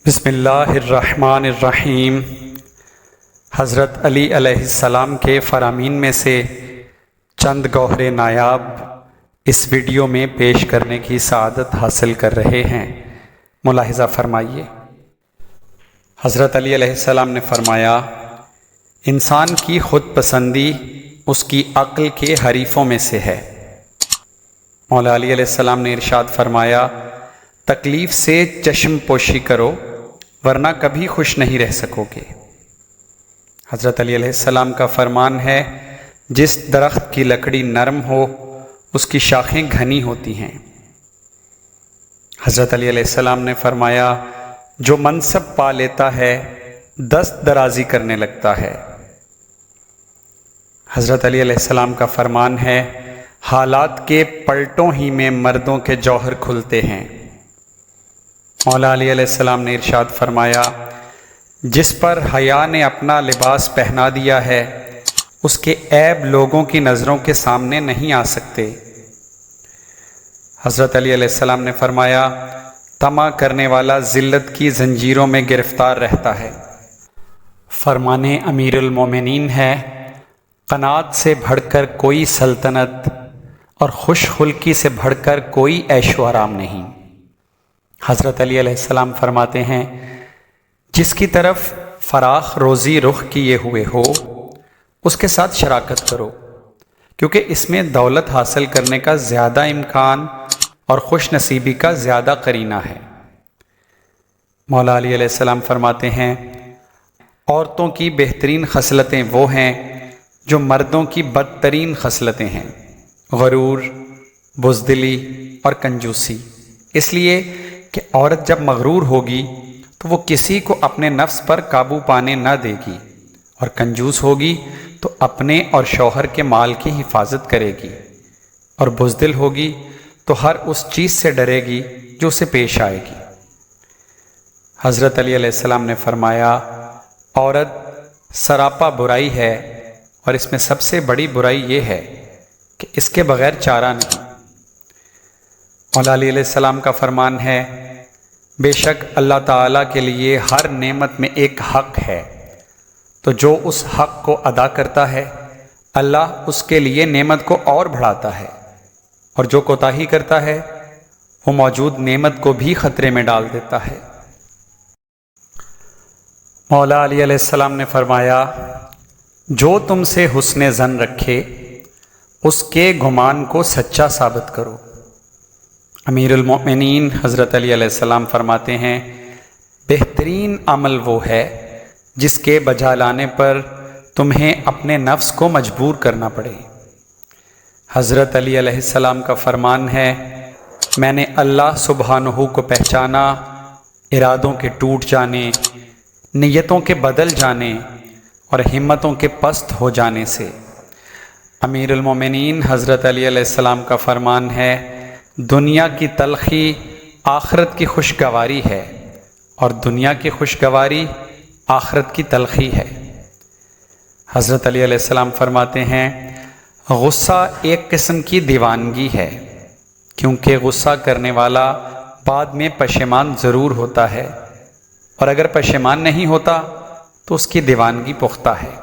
بسم اللہ الرحمن الرحیم۔ حضرت علی علیہ السلام کے فرامین میں سے چند گوہر نایاب اس ویڈیو میں پیش کرنے کی سعادت حاصل کر رہے ہیں، ملاحظہ فرمائیے۔ حضرت علی علیہ السلام نے فرمایا، انسان کی خود پسندی اس کی عقل کے حریفوں میں سے ہے۔ مولا علی علیہ السلام نے ارشاد فرمایا، تکلیف سے چشم پوشی کرو ورنہ کبھی خوش نہیں رہ سکو گے۔ حضرت علی علیہ السلام کا فرمان ہے، جس درخت کی لکڑی نرم ہو اس کی شاخیں گھنی ہوتی ہیں۔ حضرت علی علیہ السلام نے فرمایا، جو منصب پا لیتا ہے دست درازی کرنے لگتا ہے۔ حضرت علی علیہ السلام کا فرمان ہے، حالات کے پلٹوں ہی میں مردوں کے جوہر کھلتے ہیں۔ مولا علی علیہ السلام نے ارشاد فرمایا، جس پر حیا نے اپنا لباس پہنا دیا ہے اس کے عیب لوگوں کی نظروں کے سامنے نہیں آ سکتے۔ حضرت علی علیہ السلام نے فرمایا، طمع کرنے والا ذلت کی زنجیروں میں گرفتار رہتا ہے۔ فرمان امیر المومنین ہے، قناعت سے بڑھ کر کوئی سلطنت اور خوش خلقی سے بڑھ کر کوئی عیش و آرام نہیں۔ حضرت علی علیہ السلام فرماتے ہیں، جس کی طرف فراخ روزی رخ کیے ہوئے ہو اس کے ساتھ شراکت کرو، کیونکہ اس میں دولت حاصل کرنے کا زیادہ امکان اور خوش نصیبی کا زیادہ قرینہ ہے۔ مولا علی علیہ السلام فرماتے ہیں، عورتوں کی بہترین خصلتیں وہ ہیں جو مردوں کی بدترین خصلتیں ہیں، غرور، بزدلی اور کنجوسی۔ اس لیے کہ عورت جب مغرور ہوگی تو وہ کسی کو اپنے نفس پر قابو پانے نہ دے گی، اور کنجوس ہوگی تو اپنے اور شوہر کے مال کی حفاظت کرے گی، اور بزدل ہوگی تو ہر اس چیز سے ڈرے گی جو اسے پیش آئے گی۔ حضرت علی علیہ السلام نے فرمایا، عورت سراپا برائی ہے، اور اس میں سب سے بڑی برائی یہ ہے کہ اس کے بغیر چارہ نہیں۔ مولا علی علیہ السلام کا فرمان ہے، بے شک اللہ تعالیٰ کے لیے ہر نعمت میں ایک حق ہے، تو جو اس حق کو ادا کرتا ہے اللہ اس کے لیے نعمت کو اور بڑھاتا ہے، اور جو کوتاہی کرتا ہے وہ موجود نعمت کو بھی خطرے میں ڈال دیتا ہے۔ مولا علی علیہ السلام نے فرمایا، جو تم سے حسن ظن رکھے اس کے گمان کو سچا ثابت کرو۔ امیر المؤمنین حضرت علی علیہ السلام فرماتے ہیں، بہترین عمل وہ ہے جس کے بجا لانے پر تمہیں اپنے نفس کو مجبور کرنا پڑے۔ حضرت علی علیہ السلام کا فرمان ہے، میں نے اللہ سبحانہ کو پہچانا ارادوں کے ٹوٹ جانے، نیتوں کے بدل جانے اور ہمتوں کے پست ہو جانے سے۔ امیر المومنین حضرت علی علیہ السلام کا فرمان ہے، دنیا کی تلخی آخرت کی خوشگواری ہے، اور دنیا کی خوشگواری آخرت کی تلخی ہے۔ حضرت علی علیہ السلام فرماتے ہیں، غصہ ایک قسم کی دیوانگی ہے، کیونکہ غصہ کرنے والا بعد میں پشیمان ضرور ہوتا ہے، اور اگر پشیمان نہیں ہوتا تو اس کی دیوانگی پختہ ہے۔